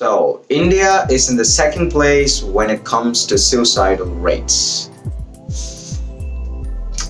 So, India is in the second place when it comes to suicidal rates.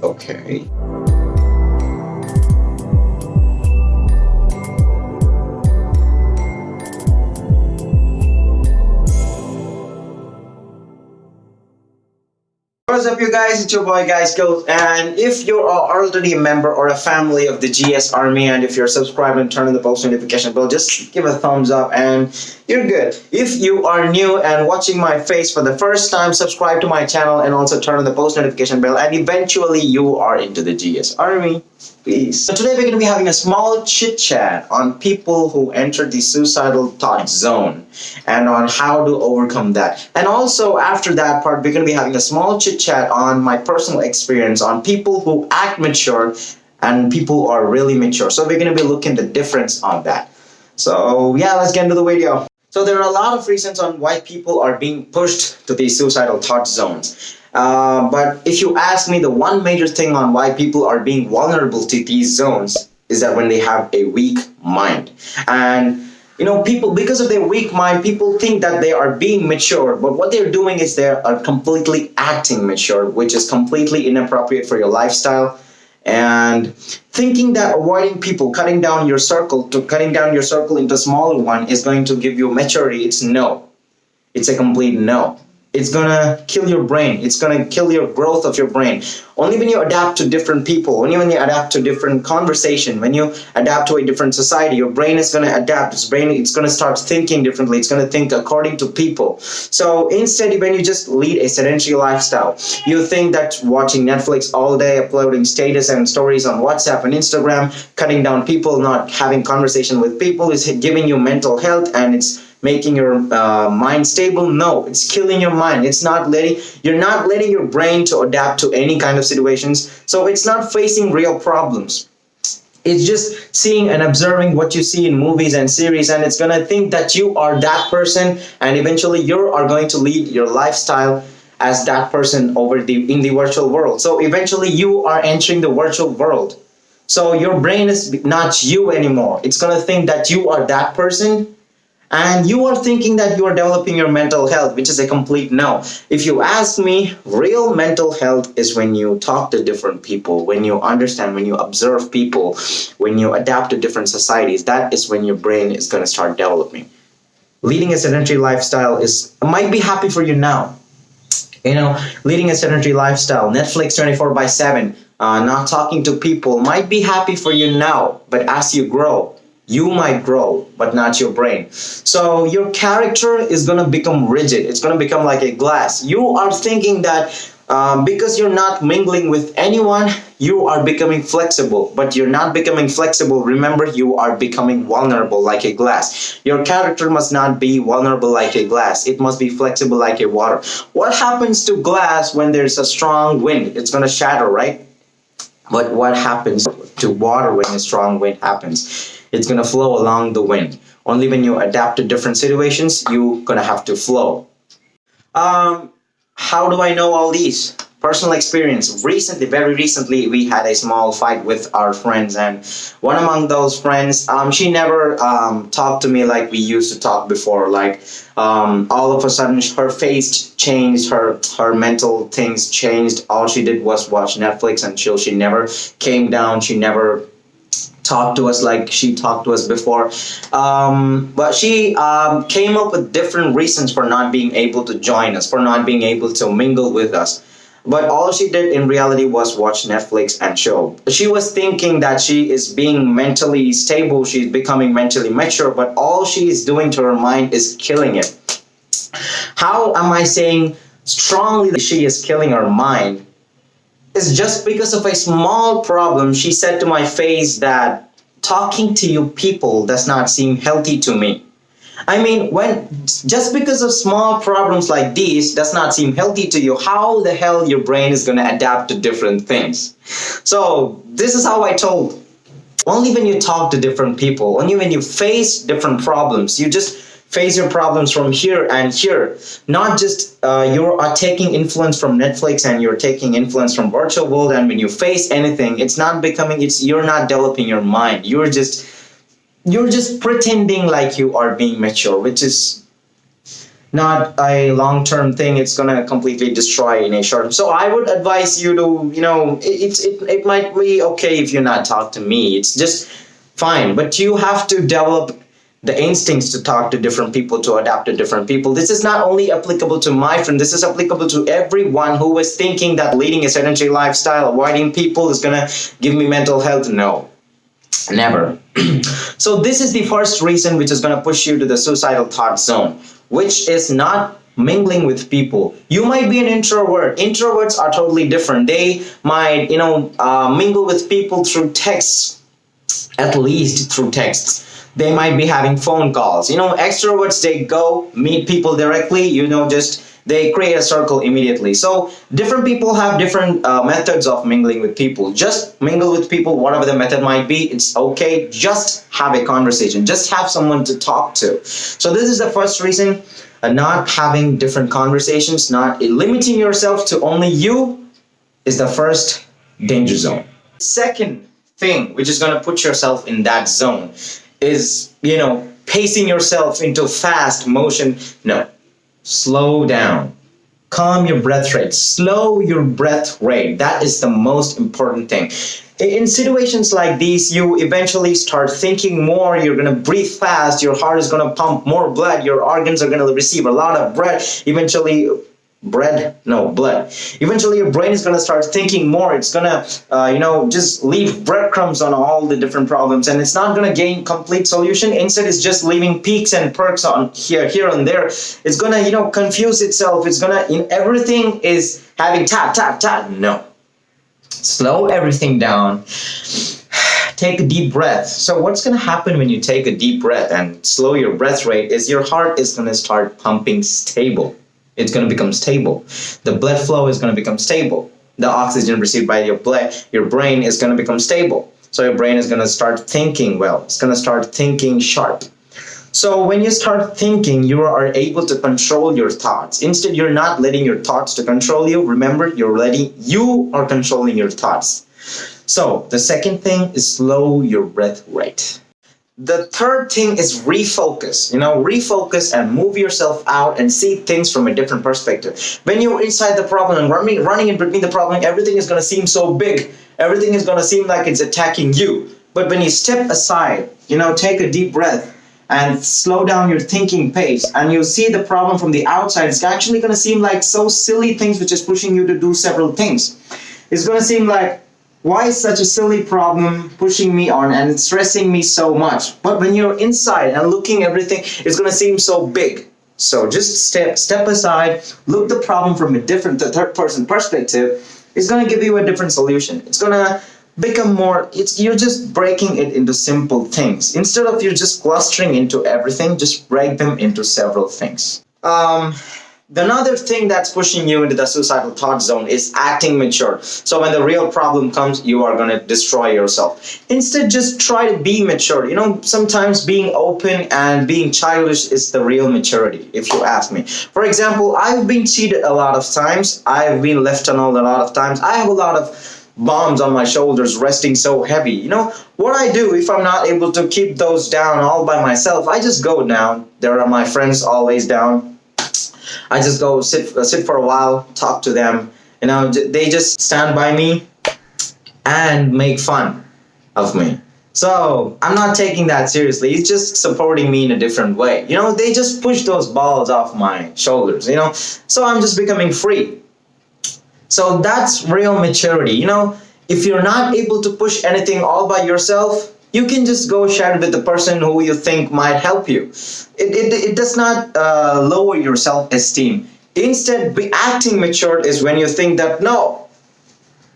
Okay. What's up, you guys? It's your boy Guyskills, and if you are already a member or a family of the GS Army, and if you're subscribed and turn on the post notification bell, just give a thumbs up and you're good. If you are new and watching my face for the first time, subscribe to my channel and also turn on the post notification bell, and eventually you are into the GS Army. Peace. So today we're going to be having a small chit chat on people who enter the suicidal thought zone and on how to overcome that. And also after that part, we're going to be having a small chit chat on my personal experience on people who act mature and people who are really mature. So we're going to be looking at the difference on that. So yeah, let's get into the video. So there are a lot of reasons on why people are being pushed to these suicidal thought zones. But if you ask me, the one major thing on why people are being vulnerable to these zones is that when they have a weak mind. And you know, people, because of their weak mind, people think that they are being mature, but what they're doing is they are completely acting mature, which is completely inappropriate for your lifestyle. And thinking that avoiding people, cutting down your circle into a smaller one is going to give you maturity, it's no. It's a complete no. It's gonna kill your brain. It's gonna kill your growth of your brain. Only when you adapt to different people, only when you adapt to different conversation, when you adapt to a different society, your brain is gonna adapt. It's gonna start thinking differently. It's gonna think according to people. So instead, when you just lead a sedentary lifestyle, you think that watching Netflix all day, uploading status and stories on WhatsApp and Instagram, cutting down people, not having conversation with people is giving you mental health and it's making your mind stable. No, it's killing your mind. You're not letting your brain to adapt to any kind of situations. So it's not facing real problems. It's just seeing and observing what you see in movies and series, and it's gonna think that you are that person, and eventually you are going to lead your lifestyle as that person in the virtual world. So eventually you are entering the virtual world. So your brain is not you anymore. It's gonna think that you are that person. And you are thinking that you are developing your mental health, which is a complete no. If you ask me, real mental health is when you talk to different people, when you understand, when you observe people, when you adapt to different societies. That is when your brain is going to start developing. Leading a sedentary lifestyle might be happy for you now. You know, leading a sedentary lifestyle, Netflix 24/7, not talking to people might be happy for you now, but as you grow, you might grow, but not your brain. So your character is going to become rigid. It's going to become like a glass. You are thinking that because you're not mingling with anyone, you are becoming flexible. But you're not becoming flexible. Remember, you are becoming vulnerable like a glass. Your character must not be vulnerable like a glass. It must be flexible like a water. What happens to glass when there's a strong wind? It's going to shatter, right? But what happens to water when a strong wind happens? It's going to flow along the wind. Only when you adapt to different situations, you're going to have to flow. How do I know all these? Personal experience. Very recently, we had a small fight with our friends, and one among those friends, she never talked to me like we used to talk before. Like all of a sudden, her face changed, her mental things changed. All she did was watch Netflix and chill. She never came down. She never talked to us like she talked to us before. But she came up with different reasons for not being able to join us, for not being able to mingle with us. But all she did in reality was watch Netflix and chill. She was thinking that she is being mentally stable, she's becoming mentally mature, but all she is doing to her mind is killing it. How am I saying strongly that she is killing her mind? It's just because of a small problem. She said to my face that talking to you people does not seem healthy to me. I mean, just because of small problems like these does not seem healthy to you, how the hell your brain is going to adapt to different things? So this is how I told. Only when you talk to different people, only when you face different problems, you just face your problems from here and here. Not just you are taking influence from Netflix and you're taking influence from virtual world, and when you face anything, you're not developing your mind. You're just you're just pretending like you are being mature, which is not a long-term thing. It's gonna completely destroy in a short. So I would advise you to, it might be okay if you're not talk to me. It's just fine, but you have to develop the instincts to talk to different people, to adapt to different people. This is not only applicable to my friend, this is applicable to everyone who is thinking that leading a sedentary lifestyle, avoiding people is gonna give me mental health. No, never. So this is the first reason which is going to push you to the suicidal thought zone, which is not mingling with people. You might be an introvert. Introverts are totally different. They might, mingle with people through texts, at least through texts. They might be having phone calls. Extroverts, they go meet people directly, just they create a circle immediately. So different people have different methods of mingling with people. Just mingle with people, whatever the method might be, it's okay. Just have a conversation. Just have someone to talk to. So this is the first reason, not having different conversations, not limiting yourself to only you is the first danger zone. Second thing which is going to put yourself in that zone is, pacing yourself into fast motion. No. Slow down. Calm your breath rate. Slow your breath rate. That is the most important thing. In situations like these, you eventually start thinking more. You're going to breathe fast. Your heart is going to pump more blood. Your organs are going to receive a lot of blood. Blood. Eventually, your brain is going to start thinking more. It's going to, just leave breadcrumbs on all the different problems, and it's not going to gain complete solution. Instead, it's just leaving peaks and perks on here and there. It's going to, confuse itself. It's going to, everything is having tap. No. Slow everything down. Take a deep breath. So what's going to happen when you take a deep breath and slow your breath rate is your heart is going to start pumping stable. It's going to become stable. The blood flow is going to become stable. The oxygen received by your brain is going to become stable. So your brain is going to start thinking well. It's going to start thinking sharp. So when you start thinking, you are able to control your thoughts. Instead, you're not letting your thoughts to control you. Remember, you are controlling your thoughts. So the second thing is slow your breath rate. The third thing is refocus. Refocus and move yourself out and see things from a different perspective. When you're inside the problem and running in between the problem, everything is going to seem so big. Everything is going to seem like it's attacking you. But when you step aside, take a deep breath and slow down your thinking pace, and you see the problem from the outside, it's actually going to seem like so silly things which is pushing you to do several things. It's going to seem like, why is such a silly problem pushing me on and it's stressing me so much? But when you're inside and looking everything, it's going to seem so big. So just step aside, look the problem from a different, the third person perspective. It's going to give you a different solution. It's going to become more, you're just breaking it into simple things. Instead of you just clustering into everything, just break them into several things. Another thing that's pushing you into the suicidal thought zone is acting mature. So when the real problem comes, you are going to destroy yourself. Instead, just try to be mature. Sometimes being open and being childish is the real maturity, if you ask me. For example, I've been cheated a lot of times. I've been left alone a lot of times. I have a lot of bombs on my shoulders resting so heavy. What I do if I'm not able to keep those down all by myself, I just go down. There are my friends always down. I just go sit for a while, talk to them. They just stand by me and make fun of me. So I'm not taking that seriously. It's just supporting me in a different way. They just push those balls off my shoulders, So I'm just becoming free. So that's real maturity. If you're not able to push anything all by yourself, you can just go share it with the person who you think might help you. It does not lower your self-esteem. Instead, acting mature is when you think that, no,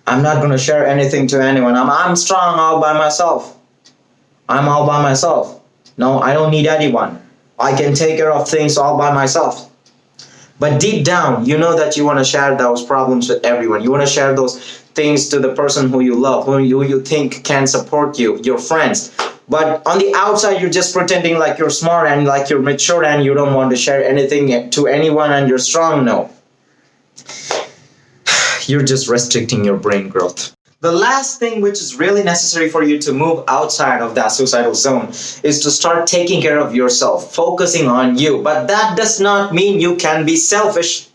I'm not going to share anything to anyone. I'm strong all by myself. I'm all by myself. No, I don't need anyone. I can take care of things all by myself. But deep down, you know that you want to share those problems with everyone. You want to share those things to the person who you love, who you think can support you, your friends. But on the outside, you're just pretending like you're smart and like you're mature and you don't want to share anything to anyone and you're strong. No. You're just restricting your brain growth. The last thing which is really necessary for you to move outside of that suicidal zone is to start taking care of yourself, focusing on you. But that does not mean you can be selfish.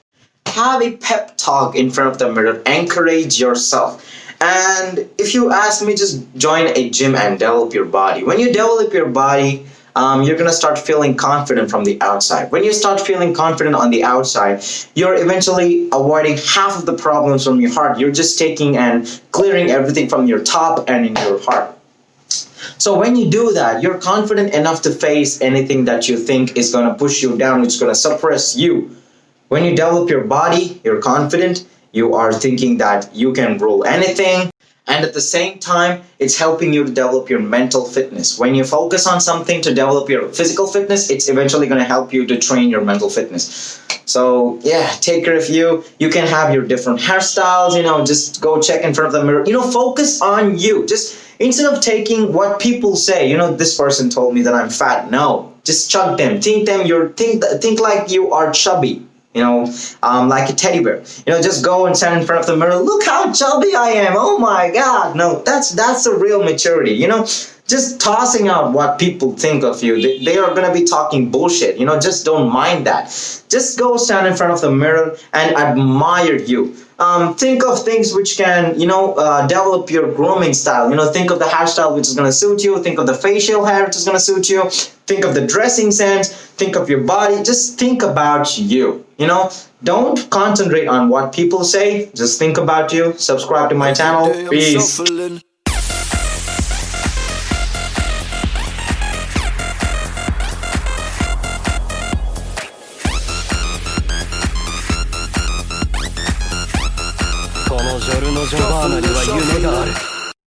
Have a pep talk in front of the mirror, encourage yourself. And if you ask me, just join a gym and develop your body. When you develop your body, you're gonna start feeling confident from the outside. When you start feeling confident on the outside, you're eventually avoiding half of the problems from your heart. You're just taking and clearing everything from your top and in your heart. So when you do that, you're confident enough to face anything that you think is gonna push you down, which is gonna suppress you. When you develop your body, you're confident, you are thinking that you can rule anything, and at the same time, it's helping you to develop your mental fitness. When you focus on something to develop your physical fitness, it's eventually going to help you to train your mental fitness. So yeah, take care of you. You can have your different hairstyles, just go check in front of the mirror. Focus on you. Just instead of taking what people say, this person told me that I'm fat. No, just chug them. Think like you are chubby. Like a teddy bear. Just go and stand in front of the mirror. Look how chubby I am. Oh my God. No, that's the real maturity. Just tossing out what people think of you. They are going to be talking bullshit. Just don't mind that. Just go stand in front of the mirror and admire you. Think of things which can, develop your grooming style. Think of the hairstyle which is going to suit you. Think of the facial hair which is going to suit you. Think of the dressing sense. Think of your body. Just think about you. Don't concentrate on what people say. Just think about you. Subscribe to my channel. Peace. Journal のジョバーナには夢がある。